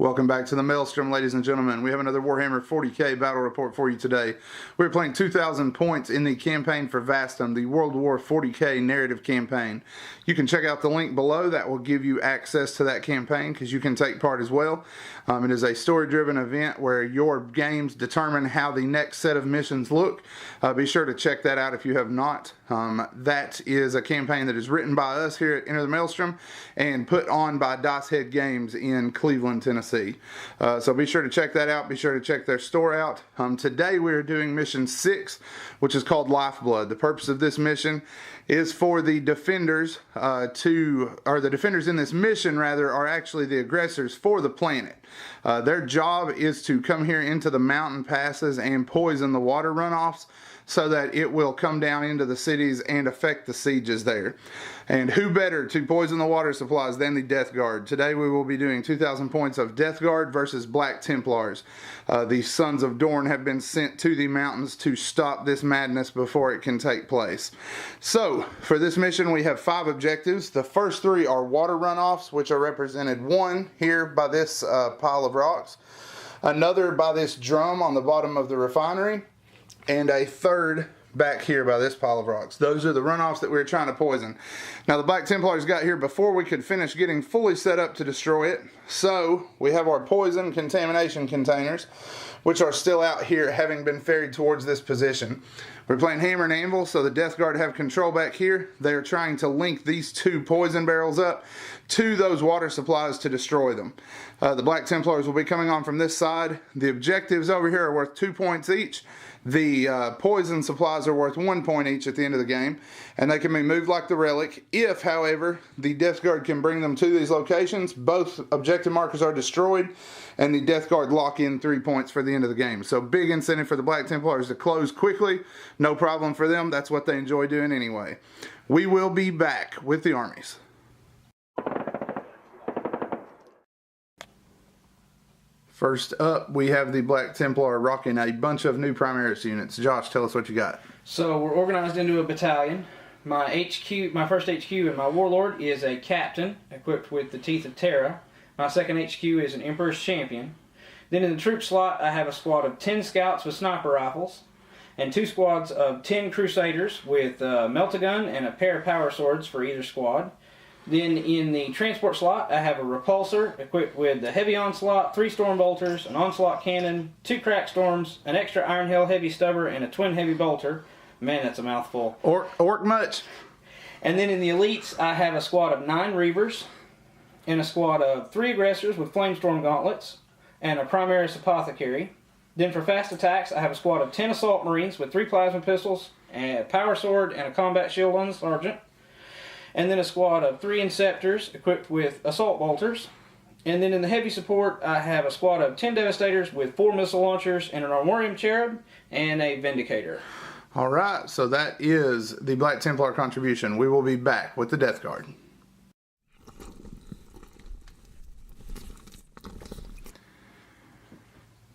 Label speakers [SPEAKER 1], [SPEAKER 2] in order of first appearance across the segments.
[SPEAKER 1] Welcome back to the Maelstrom, ladies and gentlemen. We have another Warhammer 40k battle report for you today. We're playing 2,000 points in the campaign for Vastum, the World War 40k narrative campaign. You can check out the link below. That will give you access to that campaign because you can take part as well. It is a story-driven event where your games determine how the next set of missions look. Be sure to check that out if you have not. That is a campaign that is written by us here at Enter the Maelstrom and put on by Dice Head Games in Cleveland, Tennessee. So be sure to check that out. Be sure to check their store out. Today we are doing mission 6, which is called Lifeblood. The purpose of this mission is for the defenders the defenders in this mission rather are actually the aggressors for the planet. Their job is to come here into the mountain passes and poison the water runoffs so that it will come down into the cities and affect the sieges there. And who better to poison the water supplies than the Death Guard? Today we will be doing 2,000 points of Death Guard versus Black Templars. The Sons of Dorn have been sent to the mountains to stop this madness before it can take place. So, for this mission we have 5 objectives. The first 3 are water runoffs, which are represented one here by this pile of rocks, another by this drum on the bottom of the refinery, and a third back here by this pile of rocks. Those are the runoffs that we're trying to poison. Now the Black Templars got here before we could finish getting fully set up to destroy it. So we have our poison contamination containers, which are still out here having been ferried towards this position. We're playing hammer and anvil, so the Death Guard have control back here. They are trying to link these 2 poison barrels up to those water supplies to destroy them. The Black Templars will be coming on from this side. The objectives over here are worth 2 points each. The poison supplies are worth 1 point each at the end of the game, and they can be moved like the relic. If, however, the Death Guard can bring them to these locations, both objective markers are destroyed, and the Death Guard lock in 3 points for the end of the game. So big incentive for the Black Templars to close quickly. No problem for them. That's what they enjoy doing anyway. We will be back with the armies. First up, we have the Black Templar rocking a bunch of new Primaris units. Josh, tell us what you got.
[SPEAKER 2] So we're organized into a battalion. My first HQ and my warlord is a captain equipped with the Teeth of Terra. My second HQ is an Emperor's Champion. Then in the troop slot, I have a squad of 10 scouts with sniper rifles and 2 squads of 10 crusaders with a melt-a-gun and a pair of power swords for either squad. Then in the transport slot, I have a repulsor equipped with the heavy onslaught, 3 storm bolters, an onslaught cannon, 2 crack storms, an extra iron hail heavy stubber, and a twin heavy bolter. Man, that's a mouthful.
[SPEAKER 1] Orc much.
[SPEAKER 2] And then in the elites, I have a squad of 9 reavers and a squad of 3 aggressors with flamestorm gauntlets and a Primaris apothecary. Then for fast attacks, I have a squad of 10 assault marines with 3 plasma pistols, a power sword, and a combat shield on the sergeant. And then a squad of 3 Inceptors equipped with assault bolters. And then in the heavy support, I have a squad of 10 Devastators with 4 missile launchers and an Armorium Cherub and a Vindicator.
[SPEAKER 1] Alright, so that is the Black Templar contribution. We will be back with the Death Guard.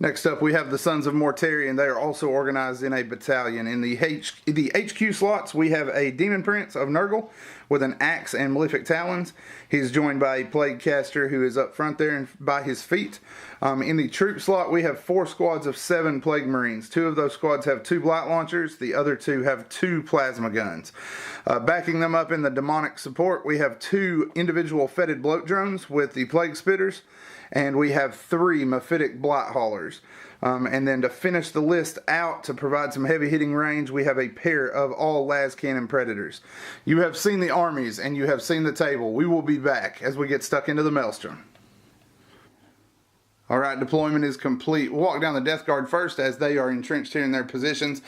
[SPEAKER 1] Next up, we have the Sons of Mortari, and they are also organized in a battalion. In the HQ slots, we have a Demon Prince of Nurgle with an axe and malefic talons. He's joined by a Plague Caster who is up front there and by his feet. In the troop slot, we have 4 squads of 7 Plague Marines. 2 of those squads have 2 blight launchers. The other 2 have 2 plasma guns. Backing them up in the demonic support, we have 2 individual fetid bloat drones with the Plague Spitters. And we have 3 Mephitic Blight Haulers. And then to finish the list out, to provide some heavy hitting range, we have a pair of all las cannon Predators. You have seen the armies and you have seen the table. We will be back as we get stuck into the Maelstrom. Alright, deployment is complete. We'll walk down the Death Guard first as they are entrenched here in their positions.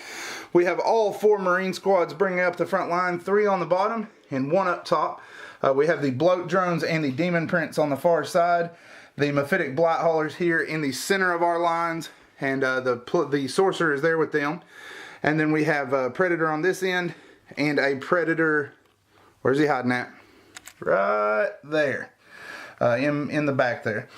[SPEAKER 1] We have all 4 Marine squads bringing up the front line, 3 on the bottom and 1 up top. We have the Bloat Drones and the Demon Prince on the far side. The Mephitic Blight Haulers here in the center of our lines, and the Sorcerer is there with them. And then we have a Predator on this end, and a Predator, where's he hiding at? Right there, in the back there.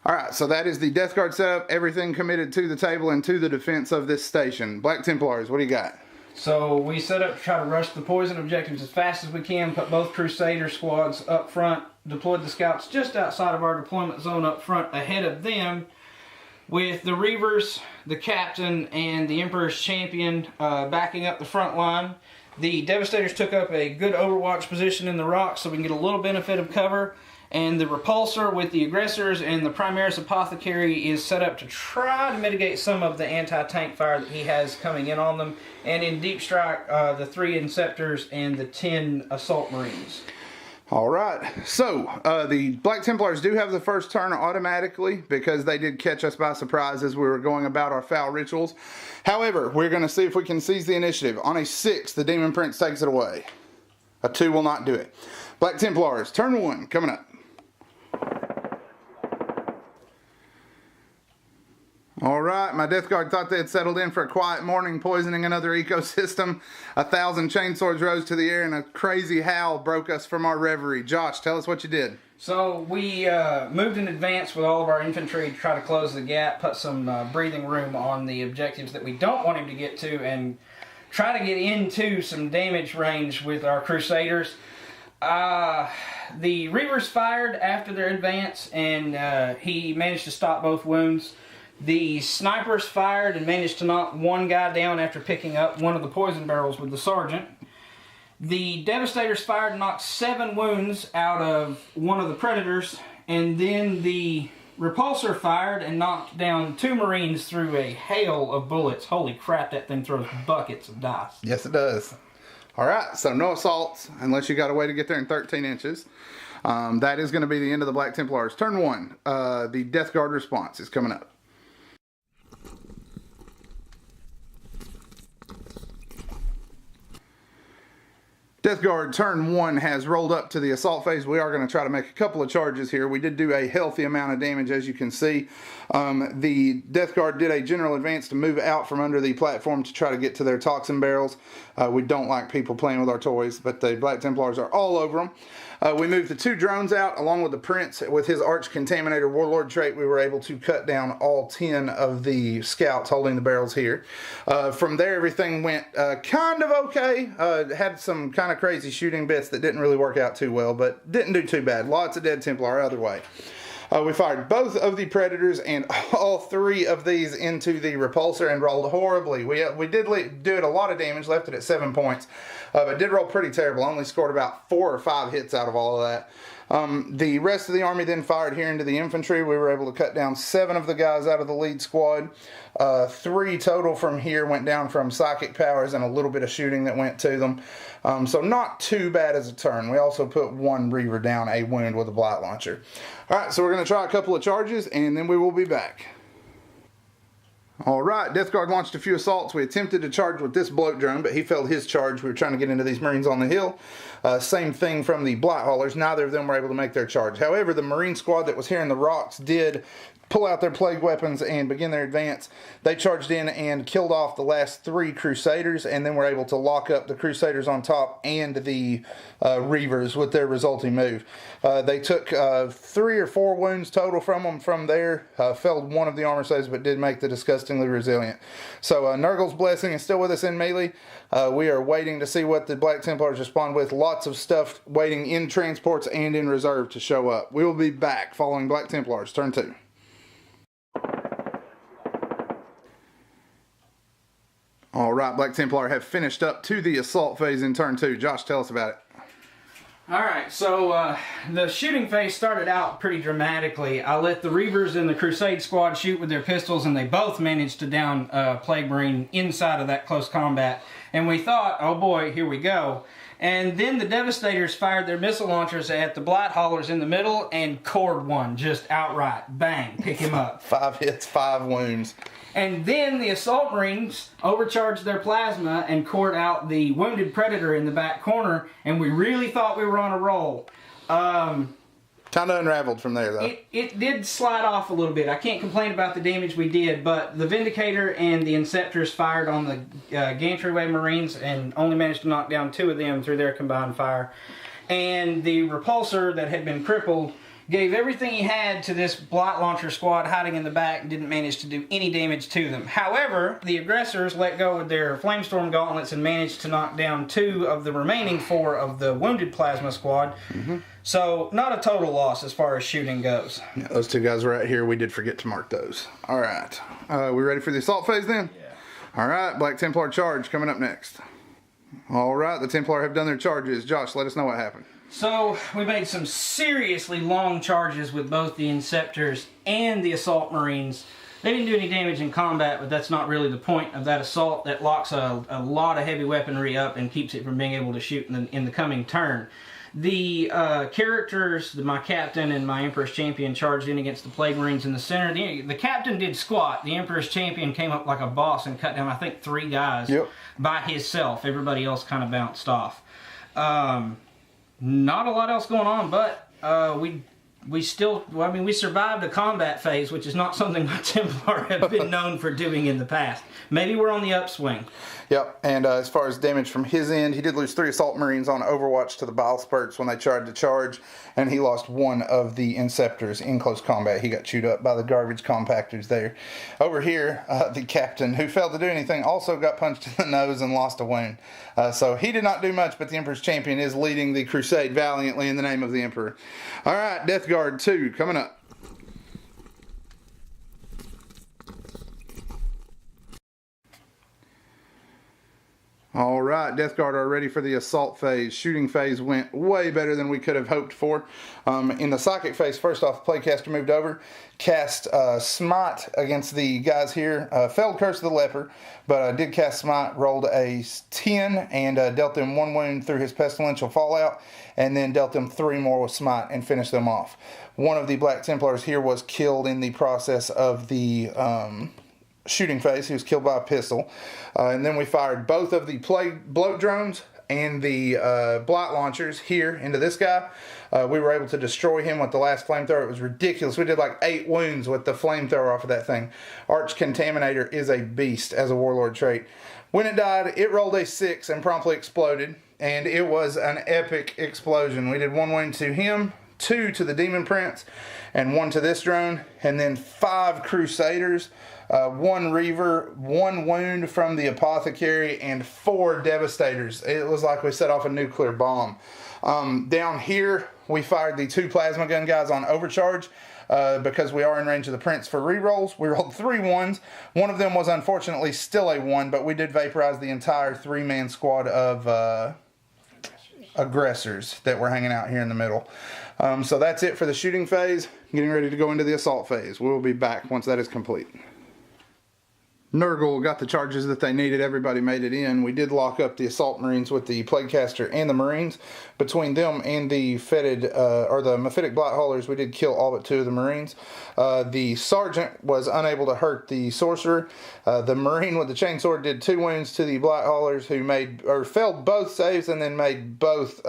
[SPEAKER 1] Alright, so that is the Death Guard setup, everything committed to the table and to the defense of this station. Black Templars, what do you got?
[SPEAKER 2] So we set up to try to rush the poison objectives as fast as we can, put both Crusader squads up front deployed the scouts just outside of our deployment zone up front ahead of them, with the Reavers, the Captain, and the Emperor's Champion backing up the front line. The Devastators took up a good overwatch position in the rocks so we can get a little benefit of cover. And the Repulsor with the Aggressors and the Primaris Apothecary is set up to try to mitigate some of the anti-tank fire that he has coming in on them. And in Deep Strike, the 3 Inceptors and the 10 Assault Marines.
[SPEAKER 1] All right, so the Black Templars do have the first turn automatically because they did catch us by surprise as we were going about our foul rituals. However, we're going to see if we can seize the initiative. On a 6, the Demon Prince takes it away. A 2 will not do it. Black Templars, turn 1, coming up. Alright, my Death Guard thought they had settled in for a quiet morning, poisoning another ecosystem. 1,000 chainswords rose to the air and a crazy howl broke us from our reverie. Josh, tell us what you did.
[SPEAKER 2] So we moved in advance with all of our infantry to try to close the gap, put some breathing room on the objectives that we don't want him to get to, and try to get into some damage range with our Crusaders. The Reavers fired after their advance, and he managed to stop both wounds. The snipers fired and managed to knock one guy down after picking up one of the poison barrels with the sergeant. The Devastators fired and knocked 7 wounds out of one of the Predators, and then the Repulsor fired and knocked down 2 Marines through a hail of bullets. Holy crap, that thing throws buckets of dice.
[SPEAKER 1] Yes, it does. Alright, so no assaults unless you got a way to get there in 13 inches. That is going to be the end of the Black Templars. Turn 1, the Death Guard response is coming up. Death Guard, turn 1 has rolled up to the assault phase. We are going to try to make a couple of charges here. We did do a healthy amount of damage, as you can see. The Death Guard did a general advance to move out from under the platform to try to get to their toxin barrels. We don't like people playing with our toys, but the Black Templars are all over them. We moved the 2 drones out, along with the Prince. With his Arch Contaminator Warlord trait, we were able to cut down all 10 of the scouts holding the barrels here. From there, everything went kind of okay. Had some kind of crazy shooting bits that didn't really work out too well, but didn't do too bad. Lots of dead Templar either way. We fired both of the Predators and all 3 of these into the Repulsor and rolled horribly. We did do it a lot of damage, left it at 7 points, but did roll pretty terrible. Only scored about 4 or 5 hits out of all of that. The rest of the army then fired here into the infantry. We were able to cut down 7 of the guys out of the lead squad. 3 total from here went down from psychic powers and a little bit of shooting that went to them. So not too bad as a turn. We also put 1 Reaver down a wound with a blight launcher. Alright, so we're going to try a couple of charges and then we will be back. Alright, Death Guard launched a few assaults. We attempted to charge with this bloat drone, but he failed his charge. We were trying to get into these Marines on the hill. Same thing from the blight haulers. Neither of them were able to make their charge. However, the Marine squad that was here in the rocks did pull out their plague weapons and begin their advance. They charged in and killed off the last 3 Crusaders, and then were able to lock up the Crusaders on top and the Reavers with their resulting move. They took 3 or 4 wounds total from them from there. Felled one of the armor saves, but did make the disgustingly resilient. So Nurgle's Blessing is still with us in melee. We are waiting to see what the Black Templars respond with. Lots of stuff waiting in transports and in reserve to show up. We will be back following Black Templars. Turn 2. Alright, Black Templar have finished up to the assault phase in turn 2. Josh, tell us about it.
[SPEAKER 2] Alright, so the shooting phase started out pretty dramatically. I let the Reavers and the Crusade squad shoot with their pistols, and they both managed to down Plague Marine inside of that close combat. And we thought, oh boy, here we go. And then the Devastators fired their missile launchers at the blight haulers in the middle and cored one just outright. Bang, pick him up.
[SPEAKER 1] 5 hits, 5 wounds.
[SPEAKER 2] And then the Assault Marines overcharged their plasma and cored out the wounded Predator in the back corner, and we really thought we were on a roll.
[SPEAKER 1] Kind of unraveled from there, though.
[SPEAKER 2] It did slide off a little bit. I can't complain about the damage we did, but the Vindicator and the Inceptors fired on the Gantryway Marines and only managed to knock down 2 of them through their combined fire. And the Repulsor that had been crippled gave everything he had to this blight launcher squad hiding in the back and didn't manage to do any damage to them. However, the aggressors let go with their flamestorm gauntlets and managed to knock down 2 of the remaining 4 of the wounded plasma squad. So, not a total loss as far as shooting goes.
[SPEAKER 1] Yeah, those 2 guys right here, we did forget to mark those. All right. We ready for the assault phase then?
[SPEAKER 2] Yeah.
[SPEAKER 1] All right, Black Templar charge coming up next. All right, the Templar have done their charges. Josh, let us know what happened.
[SPEAKER 2] So, we made some seriously long charges with both the Inceptors and the Assault Marines. They didn't do any damage in combat, but that's not really the point of that assault. That locks a lot of heavy weaponry up and keeps it from being able to shoot in the coming turn. The characters, my captain and my Emperor's Champion, charged in against the Plague Marines in the center. The captain did squat. The Emperor's Champion came up like a boss and cut down, I think, 3 guys by himself. Everybody else kind of bounced off. Not a lot else going on, but we survived a combat phase, which is not something my Templar have been known for doing in the past. Maybe we're on the upswing.
[SPEAKER 1] Yep, and as far as damage from his end, he did lose 3 Assault Marines on Overwatch to the Bile Spurts when they tried to charge, and he lost 1 of the Inceptors in close combat. He got chewed up by the garbage compactors there. Over here, the captain, who failed to do anything, also got punched in the nose and lost a wound. So he did not do much, but the Emperor's Champion is leading the crusade valiantly in the name of the Emperor. All right, Death Guard 2 coming up. All right, Death Guard are ready for the assault phase. Shooting phase went way better than we could have hoped for. In the psychic phase, first off, the Plaguecaster moved over, cast Smite against the guys here, failed Curse of the Leper, but did cast Smite, rolled a 10, and dealt them 1 wound through his Pestilential Fallout, and then dealt them 3 more with Smite and finished them off. One of the Black Templars here was killed in the process of the shooting phase. He was killed by a pistol. And then we fired both of the plague bloat drones and the blight launchers here into this guy. We were able to destroy him with the last flamethrower. It was ridiculous. We did like 8 wounds with the flamethrower off of that thing. Arch Contaminator is a beast as a warlord trait. When it died, it rolled a 6 and promptly exploded. And it was an epic explosion. We did 1 wound to him, 2 to the Demon Prince, and 1 to this drone. And then 5 Crusaders. 1 Reaver, 1 wound from the Apothecary, and 4 Devastators. It was like we set off a nuclear bomb. Down here, we fired the 2 plasma gun guys on overcharge because we are in range of the Prince for rerolls. We rolled 3 ones. One of them was unfortunately still a 1, but we did vaporize the entire 3-man squad of aggressors that were hanging out here in the middle. So that's it for the shooting phase. Getting ready to go into the assault phase. We will be back once that is complete. Nurgle got the charges that they needed. Everybody made it in. We did lock up the Assault Marines with the Plaguecaster and the Marines. Between them and the fetid, or the Mephitic Blight Haulers, we did kill all but 2 of the Marines. The Sergeant was unable to hurt the Sorcerer. The Marine with the Chainsword did 2 wounds to the Blight Haulers, who failed both saves and then made both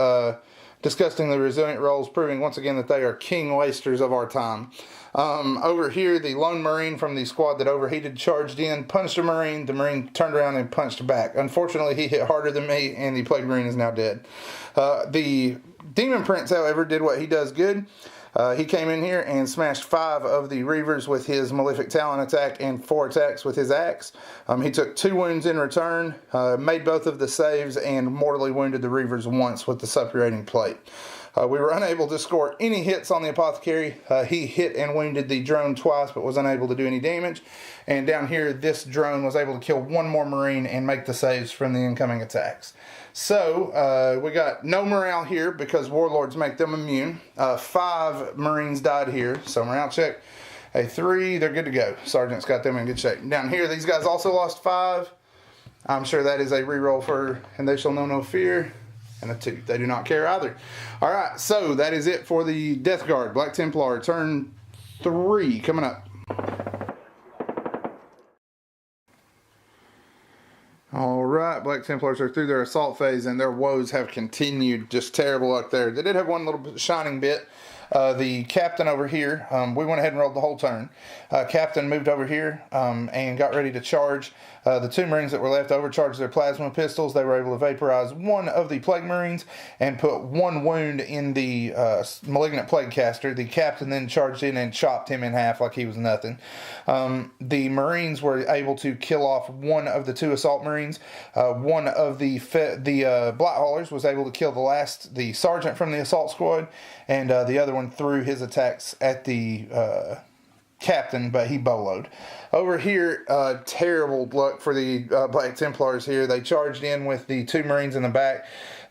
[SPEAKER 1] disgustingly resilient rolls, proving once again that they are king wasters of our time. Over here, the lone Marine from the squad that overheated charged in, punched a Marine. The Marine turned around and punched back. Unfortunately, he hit harder than me, and the Plague Marine is now dead. The Demon Prince, however, did what he does good. He came in here and smashed 5 of the Reavers with his Malefic Talon attack and 4 attacks with his axe. He took 2 wounds in return, made both of the saves, and mortally wounded the Reavers once with the suppurating plate. We were unable to score any hits on the Apothecary. He hit and wounded the drone twice, but was unable to do any damage. And down here, this drone was able to kill 1 more Marine and make the saves from the incoming attacks. So, we got no morale here because Warlords make them immune. 5 Marines died here, so morale check. A 3, they're good to go. Sergeant's got them in good shape. Down here, these guys also lost 5. I'm sure that is a reroll for And They Shall Know No Fear. And a 2. They do not care either. Alright, so that is it for the Death Guard. Black Templar, turn 3 coming up. Alright, Black Templars are through their assault phase and their woes have continued. Just terrible luck there. They did have one little shining bit. The captain over here, we went ahead and rolled the whole turn. Captain moved over here and got ready to charge. The 2 Marines that were left over charged their plasma pistols. They were able to vaporize one of the plague Marines and put 1 wound in the malignant plague caster. The captain then charged in and chopped him in half like he was nothing. The Marines were able to kill off 1 of the 2 assault Marines. One of the Black Haulers was able to kill the sergeant from the assault squad, and the other one threw his attacks at the captain, but he boloed. Over here, terrible luck for the Black Templars here. They charged in with the 2 Marines in the back,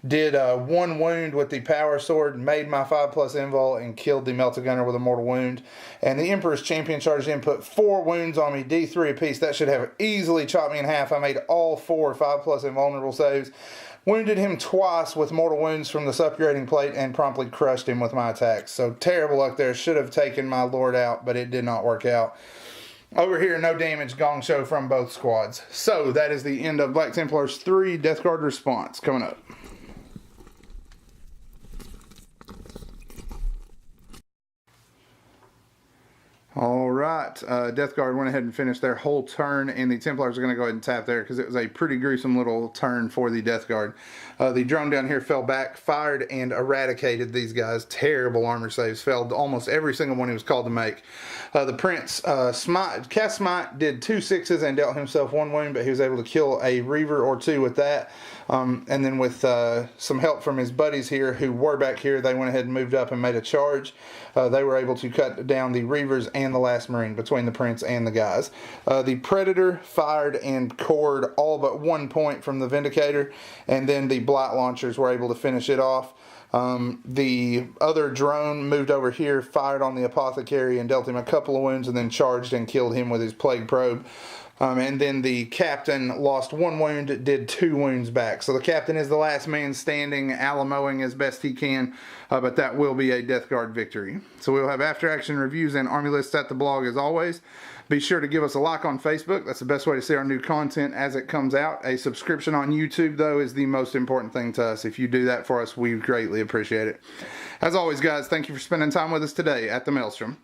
[SPEAKER 1] did 1 wound with the power sword, made my 5+ invul, and killed the melta gunner with a mortal wound. And the Emperor's champion charged in, put 4 wounds on me, D3 apiece. That should have easily chopped me in half. I made all 4 5+ invulnerable saves. Wounded him twice with mortal wounds from this upgrading plate and promptly crushed him with my attacks. So terrible luck there. Should have taken my lord out, but it did not work out. Over here, no damage, gong show from both squads. So that is the end of Black Templars 3 Death Guard response. Coming up. All right, Death Guard went ahead and finished their whole turn, and the Templars are going to go ahead and tap there because it was a pretty gruesome little turn for the Death Guard. The drone down here fell back, fired, and eradicated these guys. Terrible armor saves. Failed almost every single one he was called to make. The Prince cast Smite, did 2 6s and dealt himself 1 wound, but he was able to kill a Reaver or 2 with that. And then with some help from his buddies here who were back here, they went ahead and moved up and made a charge. They were able to cut down the Reavers and the last Marine between the Prince and the guys. The Predator fired and cored all but 1 point from the Vindicator, and then the Blight Launchers were able to finish it off. The other drone moved over here, fired on the Apothecary and dealt him a couple of wounds, and then charged and killed him with his Plague Probe. And then the captain lost 1 wound, did 2 wounds back. So the captain is the last man standing, Alamoing as best he can, but that will be a Death Guard victory. So we'll have after action reviews and army lists at the blog as always. Be sure to give us a like on Facebook. That's the best way to see our new content as it comes out. A subscription on YouTube, though, is the most important thing to us. If you do that for us, we greatly appreciate it. As always, guys, thank you for spending time with us today at the Maelstrom.